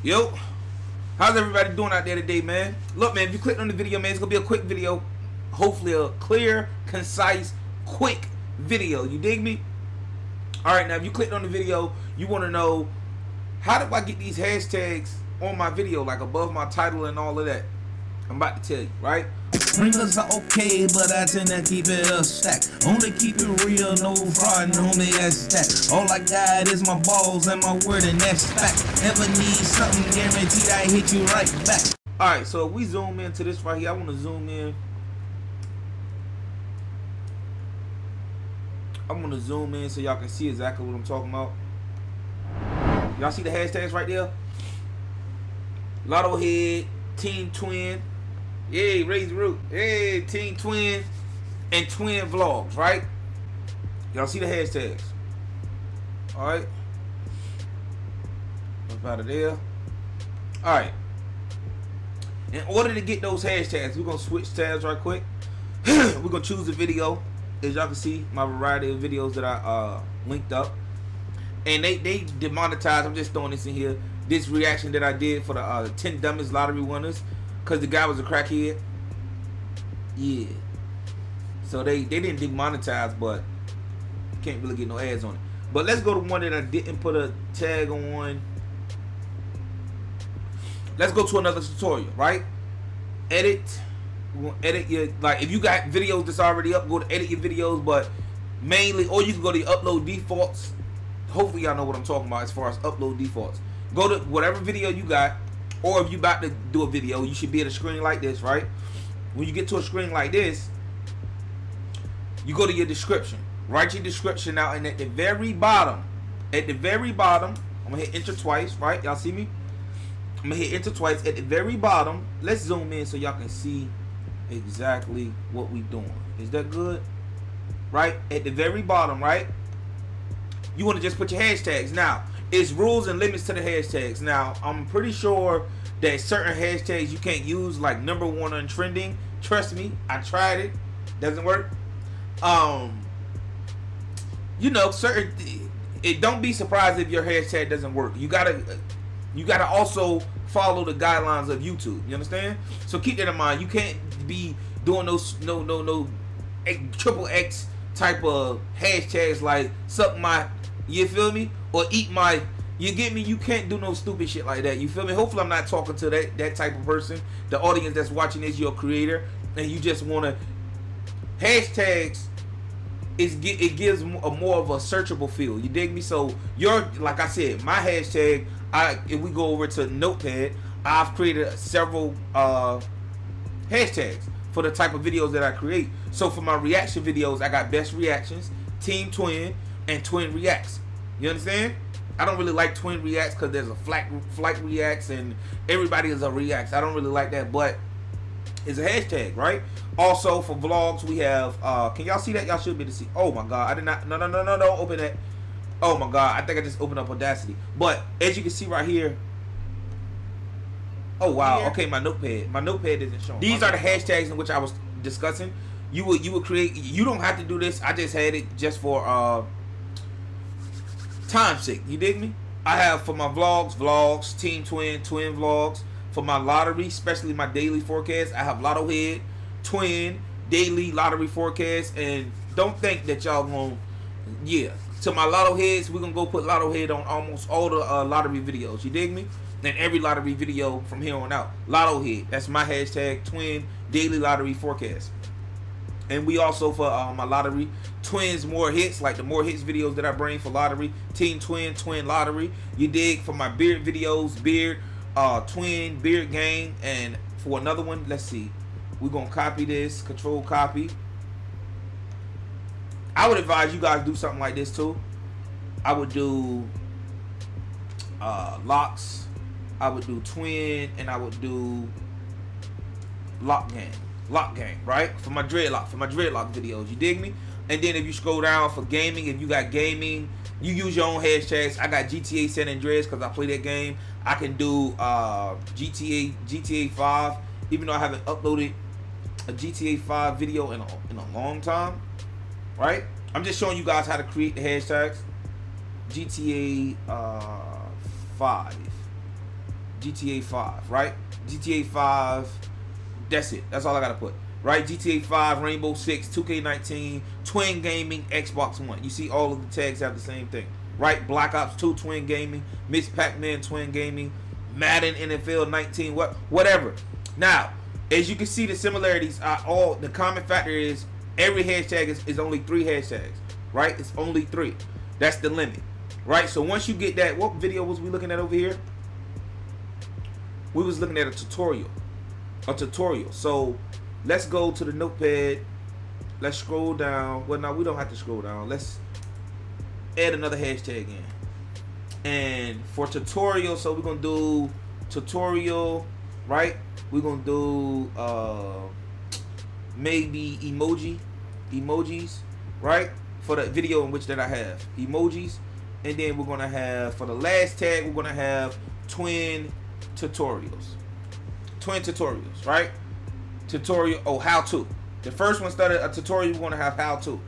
Yo, how's everybody doing out there today, man? Look, man, if you clicked on the video, man, it's gonna be a quick video. Hopefully a clear, concise, quick video. You dig me? Alright, now if you clicked on the video, you want to know, how do I get these hashtags on my video, like above my title and all of that? I'm about to tell you, right? Sprinklers are okay, but I tend to keep it a stack. Only keep it real, no fraud, no me that's that. All I got is my balls and my word, and that's fact. Never need something guaranteed, I hit you right back. Alright, so if we zoom into this right here, I want to zoom in. I'm going to zoom in so y'all can see exactly what I'm talking about. Y'all see the hashtags right there? Lotto Head, Team Twin. Yay, raise the roof. Hey, Team Twin and Twin Vlogs, right? Y'all see the hashtags. Alright. Up out of there. Alright. In order to get those hashtags, we're going to switch tabs right quick. We're going to choose a video. As y'all can see, my variety of videos that I linked up. And they demonetized. I'm just throwing this in here. This reaction that I did for the 10 dumbest lottery winners. Because the guy was a crackhead. Yeah. So they didn't demonetize, but can't really get no ads on it. But let's go to one that I didn't put a tag on. Let's go to another tutorial, right? Edit. We're gonna edit your, like, if you got videos that's already up, go to edit your videos, but mainly, or you can go to your upload defaults. Hopefully y'all know what I'm talking about as far as upload defaults. Go to whatever video you got, or if you about to do a video, you should be at a screen like this, right? When you get to a screen like this, you go to your description. Write your description out, and at the very bottom, I'm gonna hit enter twice, right? Y'all see me? I'm gonna hit enter twice. At the very bottom, let's zoom in so y'all can see exactly what we doing. Is that good? Right? At the very bottom, right? You want to just put your hashtags. Now, it's rules and limits to the hashtags. Now, I'm pretty sure that certain hashtags you can't use, like #1 on trending. Trust me, I tried it. Doesn't work. You know, certain, don't be surprised if your hashtag doesn't work. You gotta also follow the guidelines of YouTube. You understand? So keep that in mind. You can't be doing those no triple X type of hashtags like suck my, you feel me, or eat my, you get me. You can't do no stupid shit like that. You feel me? Hopefully I'm not talking to that type of person. The audience that's watching is your creator, and you just wanna hashtags. It gives more of a searchable feel. You dig me? So like I said, my hashtag. If we go over to Notepad, I've created several hashtags for the type of videos that I create. So for my reaction videos, I got best reactions, Team Twin, and Twin Reacts. You understand? I don't really like Twin Reacts because there's a flight reacts and everybody is a reacts. I don't really like that, but it's a hashtag, right? Also for vlogs, we have can y'all see that? Y'all should be able to see. Oh my god, I did not. No, don't open that. Oh my god, I think I just opened up Audacity. But as you can see right here. Oh wow, okay, my notepad isn't showing. These are the hashtags in which I was discussing. You would create, you don't have to do this. I just had it just for time's sake. You dig me? I have for my vlogs, Team Twin Vlogs. For my lottery, especially my daily forecast, I have Lotto Head, Twin, daily lottery forecast, and don't think that y'all gonna, yeah. To my Lotto Heads, we're gonna go put Lotto Head on almost all the lottery videos. You dig me? And every lottery video from here on out. Lotto Head. That's my hashtag, Twin Daily Lottery Forecast. And we also, for my lottery, Twins More Hits, like the More Hits videos that I bring for lottery. Team Twin Lottery. You dig? For my beard videos, Twin Beard Gang. And for another one, let's see. We're gonna copy this, control copy. I would advise you guys do something like this too. I would do locks. I would do Twin, and I would do lock gang, right? For my dreadlock videos. You dig me? And then if you scroll down for gaming, if you got gaming, you use your own hashtags. I got GTA San Andreas because I play that game. I can do GTA 5, even though I haven't uploaded a GTA 5 video in a long time. Right? I'm just showing you guys how to create the hashtags. GTA 5. GTA 5, right? GTA 5, that's it. That's all I gotta put, right? GTA 5, Rainbow Six, 2K19, Twin Gaming, Xbox One. You see all of the tags have the same thing, right? Black Ops 2, Twin Gaming, Miss Pac-Man, Twin Gaming, Madden, NFL 19, whatever. Now, as you can see, the similarities are all, the common factor is every hashtag is only 3 hashtags, right? It's only 3. That's the limit, right? So once you get that, what video was we looking at over here? We was looking at a tutorial. So let's go to the notepad. Let's scroll down. Well, no, we don't have to scroll down. Let's add another hashtag in. And for tutorial, so we're gonna do tutorial, right? We're gonna do maybe emojis, right? For the video in which that I have emojis, and then we're gonna have, for the last tag, we're gonna have twin tutorials, right? Tutorial, oh, how to. The first one started a tutorial. We're gonna have how to,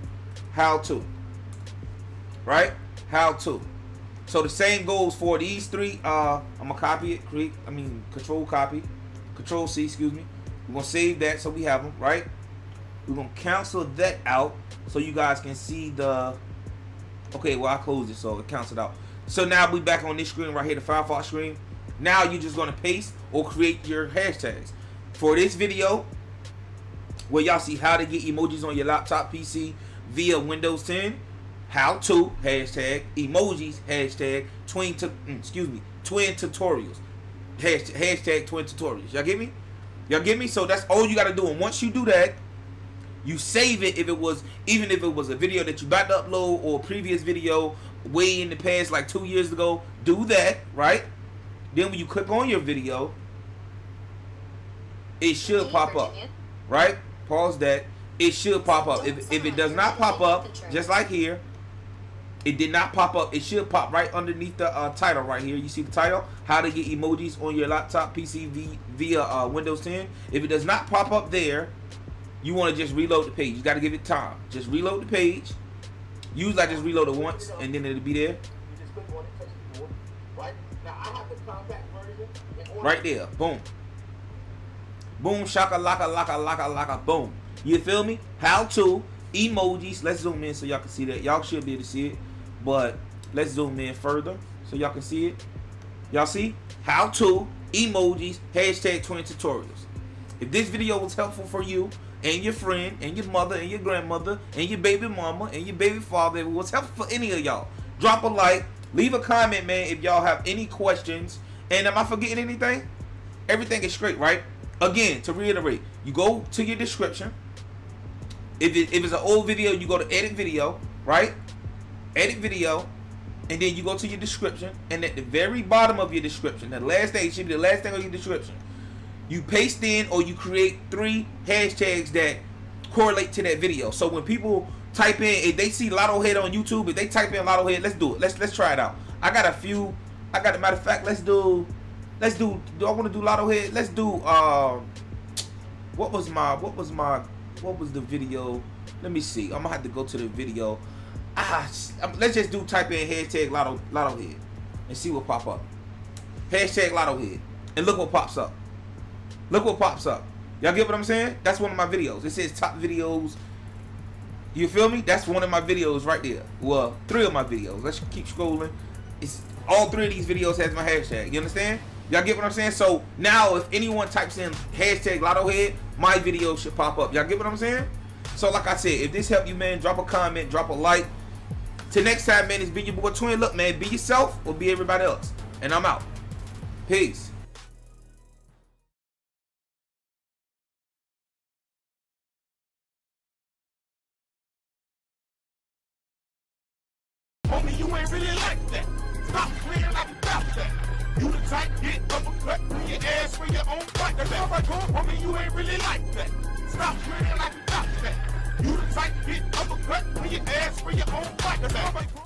right? How to. So the same goes for these 3. I'm gonna copy it, control C, excuse me. We're gonna save that so we have them, right? We're gonna cancel that out so you guys can see the, okay, well, I closed it so it cancels out. So now we back on this screen right here, the Firefox screen. Now you're just gonna paste or create your hashtags. For this video, where y'all see how to get emojis on your laptop PC via Windows 10, how to, hashtag, emojis, hashtag, twin tutorials, hashtag twin tutorials. Y'all get me? Y'all get me? So that's all you gotta do. And once you do that, you save it. Even if it was a video that you about to upload or a previous video way in the past, like 2 years ago, do that, right? Then when you click on your video, it should pop up, right? Pause that. It should pop up. If it does not pop up, just like here, it did not pop up, it should pop right underneath the title right here. You see the title, how to get emojis on your laptop PC via Windows 10. If it does not pop up there, you want to just reload the page. You got to give it time. Just reload the page. Usually I just reload it once and then it'll be there. Right there. Boom. Boom, shaka laka laka laka laka boom. You feel me? How to emojis. Let's zoom in so y'all can see that. Y'all should be able to see it, but let's zoom in further so y'all can see it. Y'all see? How to emojis, hashtag twin tutorials. If this video was helpful for you and your friend and your mother and your grandmother and your baby mama and your baby father, if it was helpful for any of y'all, drop a like, leave a comment, man, if y'all have any questions. And am I forgetting anything? Everything is straight, right? Again, to reiterate, you go to your description. If it's an old video, you go to edit video, right? Edit video, and then you go to your description, and at the very bottom of your description, the last thing, it should be the last thing on your description, you paste in or you create 3 hashtags that correlate to that video. So when people type in, if they see Lotto Head on YouTube, if they type in Lotto Head, let's do it. Let's try it out. I got a few. Matter of fact, do I want to do Lotto Head? Let's do what was the video? Let me see. I'm gonna have to go to the video. Let's just type in hashtag Lotto Head and see what pop up. Hashtag Lotto Head, and look what pops up. Look what pops up. Y'all get what I'm saying? That's one of my videos. It says top videos. You feel me? That's one of my videos right there. Well, 3 of my videos. Let's keep scrolling. It's all 3 of these videos has my hashtag. You understand? Y'all get what I'm saying? So now if anyone types in hashtag Lotto Head, my video should pop up. Y'all get what I'm saying? So like I said, if this helped you, man, drop a comment, drop a like. Till next time, man, it's been your boy Twin. Look, man, be yourself or be everybody else. And I'm out. Peace. Homie, you ain't really like that. Stop playing like about that. You the type, get uppercut, bring your ass for your own fight. That's all right, homie, you ain't really like that. Stop playing like about that. You the type, get uppercut, bring your ass for your own fight. That's all right.